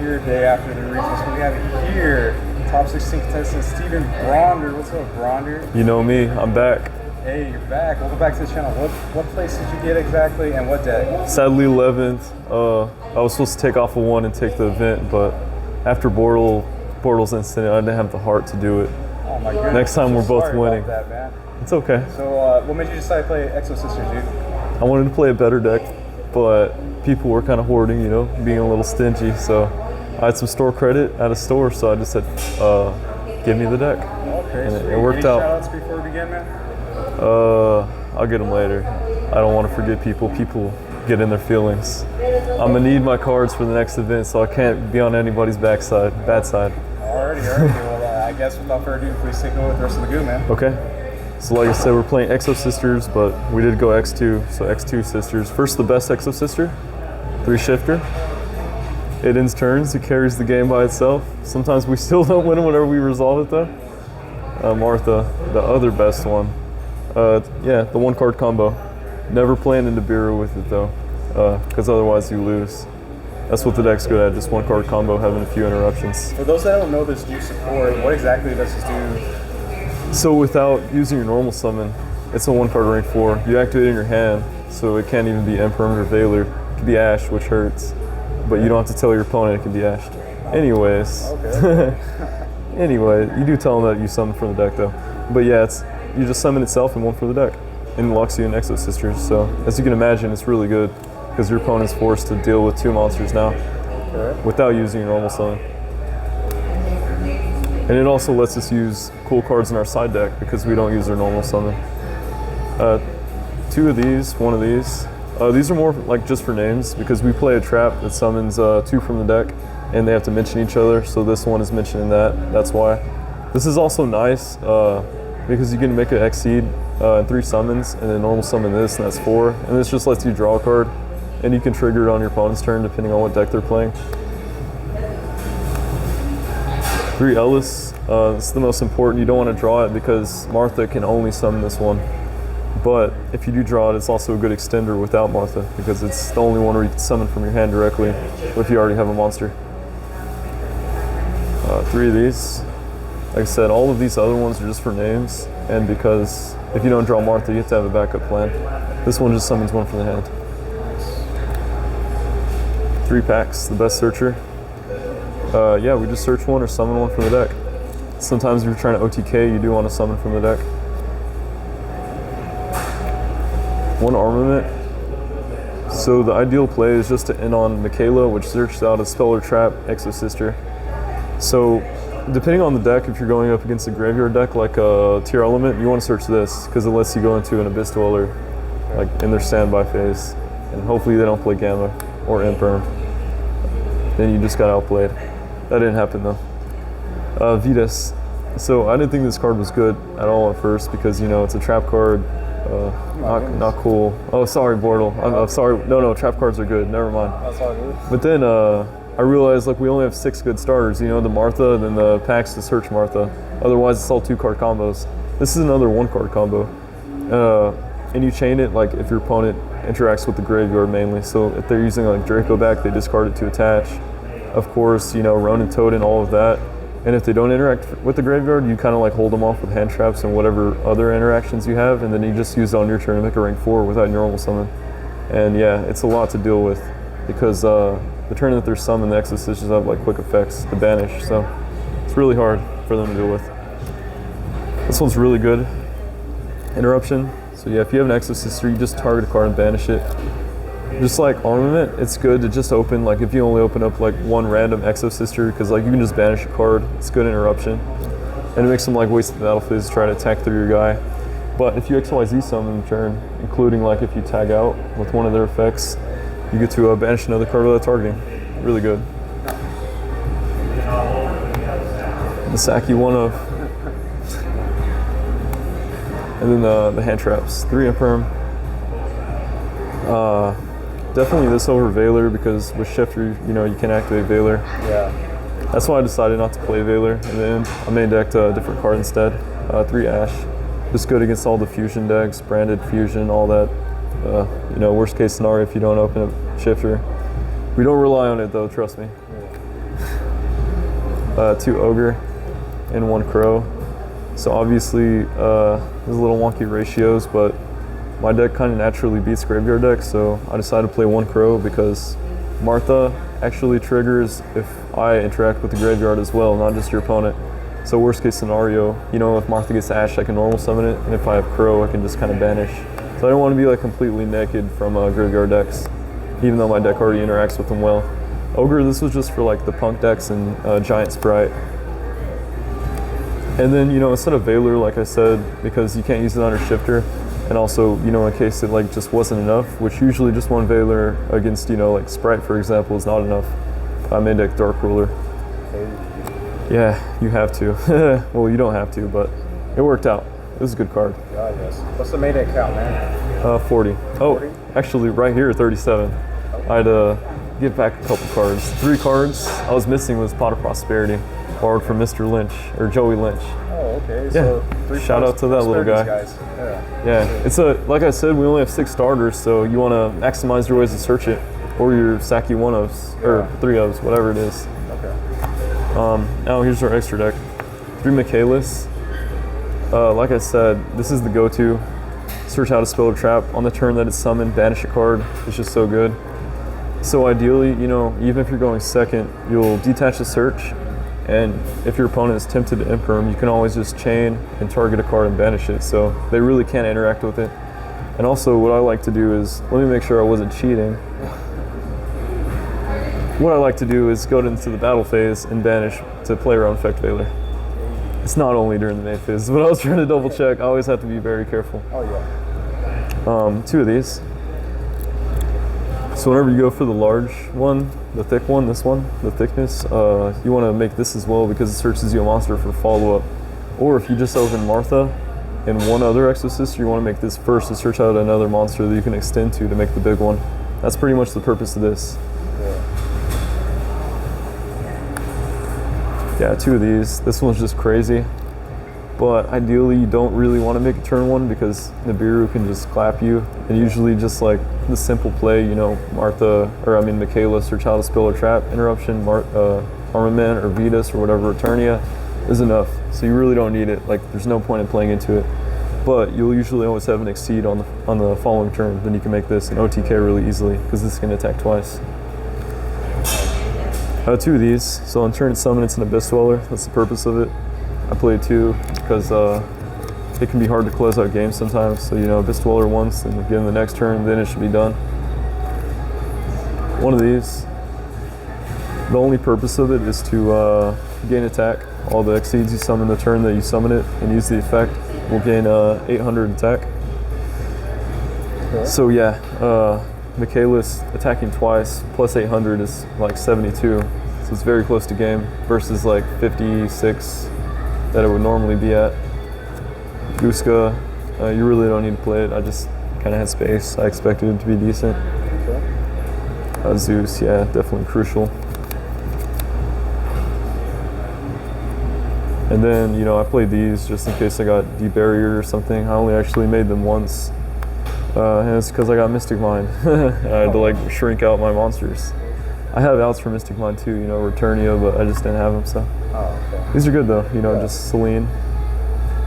here day after the regionals. We have here top 16 contestant Steven Bronder. What's up, Bronder? You know me, I'm back. Hey, you're back. Welcome back to the channel. What place did you get exactly, and what deck? Sadly 11th. I was supposed to take off a 1 and take the event, but after Bortle's incident, I didn't have the heart to do it. Oh my goodness. Next time we're both Sorry winning. about that, man. It's okay. So what made you decide to play Exosisters, dude? I wanted to play a better deck, but people were kind of hoarding, you know, being a little stingy. So I had some store credit at a store, so I just said, give me the deck. Okay, and so it worked out. Any shout-outs before we begin, man? I'll get them later. I don't want to forget people. People get in their feelings. I'm gonna need my cards for the next event, so I can't be on anybody's bad side. Alrighty. Well, I guess without further ado, please take over with the rest of the goo, man. Okay. So like I said, we're playing Exosisters, but we did go X2, so X2 sisters. First, the best Exosister, 3-shifter. It ends turns, it carries the game by itself. Sometimes we still don't win whenever we resolve it though. Martha, the other best one. Yeah, the 1-card combo. Never playing into Nibiru with it though, because otherwise you lose. That's what the deck's good at, just 1-card combo, having a few interruptions. For those that don't know this new support, what exactly does this do? So without using your normal summon, it's a 1-card rank 4. You activate it in your hand, so it can't even be Impermanent or Veiler. It can be Ash, which hurts, but you don't have to tell your opponent it can be Ashed. Anyways, Okay. anyway, you do tell them that you summon from the deck though. But yeah, you just summon itself and 1 for the deck, and it locks you in Exosisters. So as you can imagine, it's really good because your opponent's forced to deal with 2 monsters now without using your normal summon. And it also lets us use cool cards in our side deck because we don't use our normal summon. 2 of these, 1 of these. These are more like just for names because we play a trap that summons 2 from the deck and they have to mention each other. So this one is mentioning that, that's why. This is also nice because you can make an Exceed 3 summons and then normal summon this, and that's 4. And this just lets you draw a card and you can trigger it on your opponent's turn depending on what deck they're playing. 3 Ellis, it's the most important. You don't want to draw it because Martha can only summon this one. But if you do draw it, it's also a good extender without Martha because it's the only one where you can summon from your hand directly if you already have a monster. 3 of these. Like I said, all of these other ones are just for names, and because if you don't draw Martha, you have to have a backup plan. This one just summons 1 from the hand. 3 packs, the best searcher. Yeah, we just search 1 or summon 1 from the deck. Sometimes if you're trying to OTK, you do want to summon from the deck. 1 armament. So the ideal play is just to end on Michaela, which searches out a spell or trap Exosister. So depending on the deck, if you're going up against a graveyard deck like a Tier Element, you want to search this because it lets you go into an Abyss Dweller like in their standby phase. And hopefully they don't play Gamma or Imperm. Then you just got outplayed. That didn't happen though. Vitas. So I didn't think this card was good at all at first because, you know, it's a trap card. Not cool. Oh, sorry, Bortle. I'm sorry. No, trap cards are good. Never mind. That's all good. But then I realized, like, we only have 6 good starters. You know, the Martha, then the packs to search Martha. Otherwise, it's all 2-card combos. This is another 1-card combo. And you chain it, like, if your opponent interacts with the graveyard mainly. So if they're using, like, Draco back, they discard it to attach. Of course, you know, Ronin Toad and all of that. And if they don't interact with the graveyard, you kind of like hold them off with hand traps and whatever other interactions you have, and then you just use it on your turn to make a rank 4 without your normal summon. And yeah, it's a lot to deal with because the turn that they're summoned, the Exosisters have like quick effects to banish, so it's really hard for them to deal with. This one's really good. Interruption. So yeah, if you have an Exosister, you just target a card and banish it. Just like armament, it's good to just open, like if you only open up like 1 random Exosister, because like you can just banish a card. It's good interruption. And it makes them like waste the battle phase to try to attack through your guy. But if you XYZ summon the turn, including like if you tag out with one of their effects, you get to banish another card without targeting. Really good. The Saki 1-of. And then the hand traps. 3 Imperm. Definitely this over Veiler because with Shifter, you know, you can activate Veiler. Yeah. That's why I decided not to play Veiler. And then I main decked a different card instead. 3 Ash. Just good against all the fusion decks, branded fusion, all that. You know, worst case scenario if you don't open up Shifter. We don't rely on it though, trust me. Yeah. 2 ogre, and 1 crow. So obviously, there's a little wonky ratios, but my deck kind of naturally beats graveyard decks, so I decided to play 1 crow because Martha actually triggers if I interact with the graveyard as well, not just your opponent. So worst case scenario, you know, if Martha gets Ash, I can normal summon it, and if I have crow, I can just kind of banish. So I don't want to be like completely naked from graveyard decks, even though my deck already interacts with them well. Ogre, this was just for like the punk decks and Giant Sprite. And then, you know, instead of Veiler, like I said, because you can't use it under Shifter, and also, you know, in case it like just wasn't enough, which usually just 1 Veiler against, you know, like Sprite, for example, is not enough. I made deck Dark Ruler. Yeah, you have to. Well, you don't have to, but it worked out. It was a good card. God, yes. What's the main deck count, man? 40. Oh, 40? actually, right here, 37. I had to get back a couple cards. 3 cards I was missing was Pot of Prosperity, borrowed from Mr. Lynch, or Joey Lynch. Oh, okay. Yeah. So 3 Shout out to that little guy. Guys. Yeah, it's like I said, we only have 6 starters, so you want to maximize your ways to search it, or your Saki 1-ofs, or 3-ofs, whatever it is. Okay. Now here's our extra deck. 3 Michaelis. Like I said, this is the go-to. Search out a spell or trap. On the turn that it's summoned, banish a card. It's just so good. So ideally, you know, even if you're going second, you'll detach the search, and if your opponent is tempted to imperm, you can always just chain and target a card and banish it, so they really can't interact with it. And also, what I like to do is, let me make sure I wasn't cheating. What I like to do is go into the battle phase and banish to play around Effect Veiler. It's not only during the main phase, but I was trying to double check. I always have to be very careful. Oh, yeah. 2 of these. So whenever you go for the large one, the thick one, this one, the thickness, you want to make this as well because it searches you a monster for follow-up. Or if you just open Martha and 1 other Exosist, you want to make this first to search out another monster that you can extend to make the big one. That's pretty much the purpose of this. Yeah, 2 of these. This one's just crazy. But ideally, you don't really want to make a turn 1 because Nibiru can just clap you. And usually just like the simple play, you know, Michaela, search out a spell or trap, interruption, Armament, or Vetus, or whatever, Eternia, is enough. So you really don't need it. Like, there's no point in playing into it. But you'll usually always have an Exceed on the following turn. Then you can make this an OTK really easily because this can attack twice. 2 of these. So on turn summon, it's an Abyss Dweller. That's the purpose of it. I played 2 because it can be hard to close out games sometimes. So, you know, Abyss Dweller once and get in the next turn, then it should be done. 1 of these. The only purpose of it is to gain attack. All the Exceeds you summon the turn that you summon it and use the effect will gain 800 attack. Okay. So yeah, Michaelis attacking twice plus 800 is like 72. So it's very close to game versus like 56 that it would normally be at. Guska, you really don't need to play it. I just kind of had space. I expected it to be decent. Okay. Zeus, yeah, definitely crucial. And then, you know, I played these just in case I got debarriered or something. I only actually made them once. And it's because I got Mystic Mind. I had to like shrink out my monsters. I have outs for Mystic Mind too, you know, Returnia, but I just didn't have them, so. Oh, okay. These are good though, you know, just Selene,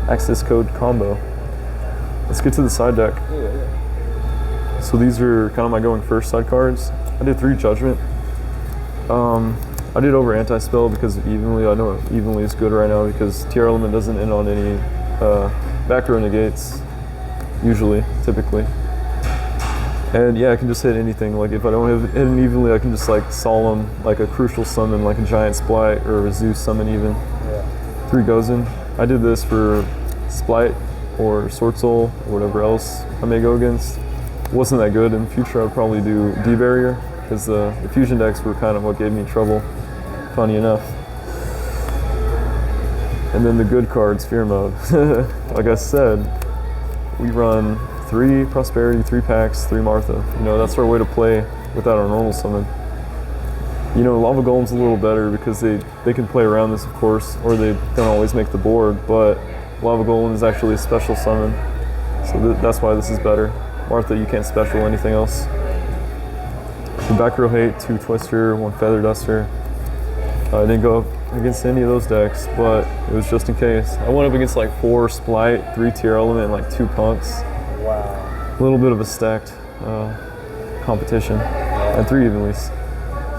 Access Code combo. Let's get to the side deck. Yeah. So these are kind of my going first side cards. I did 3 Judgment. I did over Anti-Spell because of Evenly. I know Evenly is good right now because Tier Element doesn't end on any back row negates, usually, typically. And yeah, I can just hit anything. Like if I don't hit an Evenly, I can just like Solemn, like a Crucial summon, like a Giant Splight or a Zeus summon even. Yeah. 3 Gozen. I did this for Splight or Sword Soul or whatever else I may go against. Wasn't that good. In the future, I'd probably do D-Barrier because the fusion decks were kind of what gave me trouble, funny enough. And then the good cards, Fear Mode. Like I said, we run 3 Prosperity, 3 Packs, 3 Martha. You know, that's our way to play without our normal summon. You know, Lava Golem's a little better because they can play around this, of course, or they don't always make the board, but Lava Golem is actually a special summon, so that's why this is better. Martha, you can't special anything else. The back row hate, 2 Twister, 1 Feather Duster. I didn't go against any of those decks, but it was just in case. I went up against like 4 Splite, 3 Tier Element, and like 2 Punks. Wow. A little bit of a stacked competition, and 3 Evenlies.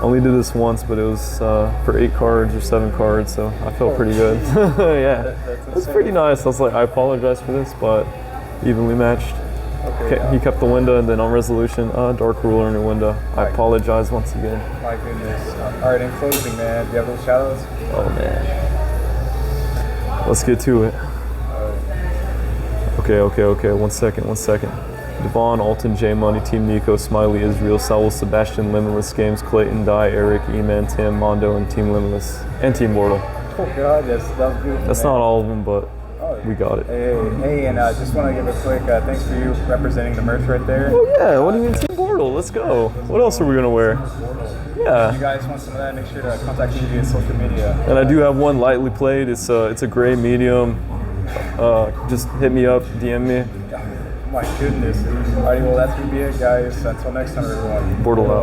Only did this once, but it was for 8 cards or 7 cards, so I felt pretty good. Yeah, it was pretty nice. I was like, I apologize for this, but evenly matched. Okay, he kept the window, and then on resolution, Dark Ruler in your window. I apologize once again. My goodness. All right, in closing, man, do you have little shout-outs? Oh, man. Let's get to it. Okay. 1 second. Devon, Alton, J Money, Team Nico, Smiley, Israel, Saul, Sebastian, Limitless Games, Clayton, Di, Eric, E-Man, Tim, Mondo, and Team Limitless, and Team Bortle. Oh God, yes, that was beautiful. That's not all of them, but we got it. Hey, and I just want to give a quick thanks for you representing the merch right there. Oh yeah, what do you mean Team Bortle? Let's go. What else are we gonna wear? Yeah. If you guys want some of that, make sure to contact me via social media. And I do have one lightly played. It's a gray medium. Just hit me up, DM me. My goodness. Alrighty, well that's gonna be it, guys. Until next time, everyone. Bortle out.